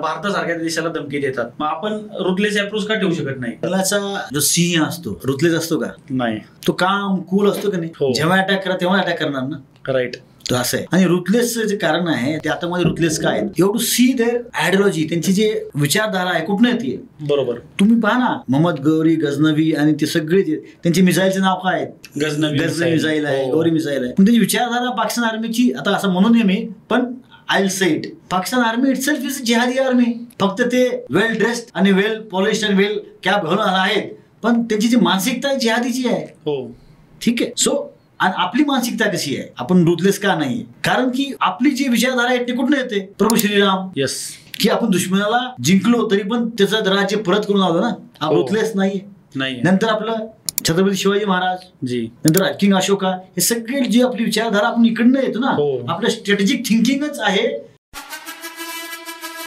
भारतासारख्या देशाला धमकी देतात, मग आपण रुथलेस अप्रोच का ठेवू शकत नाही? त्याचा जो सिंह असतो रुथलेस असतो का? नाही. तो काम कूल असतो का नाही? जेव्हा अटॅक करा तेव्हा अटॅक करणार ना. राईट. तो असं आहे. आणि रुथलेस जे कारण आहे ते आता मध्ये रुथलेस काय आहे, एवढं सी देअर आयडिओलॉजी, त्यांची जे विचारधारा आहे कुठून येते. बरोबर. तुम्ही पहा ना, मोहम्मद गौरी गझनवी आणि ते सगळे त्यांचे मिसाईलचे नाव काय आहेत? गझनवी मिसाईल आहे, गौरी मिसाईल आहे. पण त्यांची विचारधारा पाकिस्तान आर्मीची, आता असं म्हणू नये मी, पण I say it, Pakistan army itself is जिहादी आर्मी. फक्त ते वेल ड्रेस्ड आणि वेल पॉलिश्ड आणि वेल कॅप घालून आहेत, पण त्यांची जी मानसिकता आहे जिहादीची आहे. हो, ठीक आहे. सो आणि आपली मानसिकता कशी आहे, आपण रुथलेस का नाहीये? कारण की आपली जी विचारधारा आहे ते कुठून येते? प्रभू श्रीराम. यस. की आपण दुश्मनाला जिंकलो तरी पण त्याचं राज्य परत करून आलो ना. आपण रुथलेस नाही. नंतर आपलं छत्रपती शिवाजी महाराज जी, नंतर किंग अशोका, हे सगळे जी आपली विचारधारा आपण इकडनं येतो ना. आपलं स्ट्रॅटेजिक थिंकिंगच आहे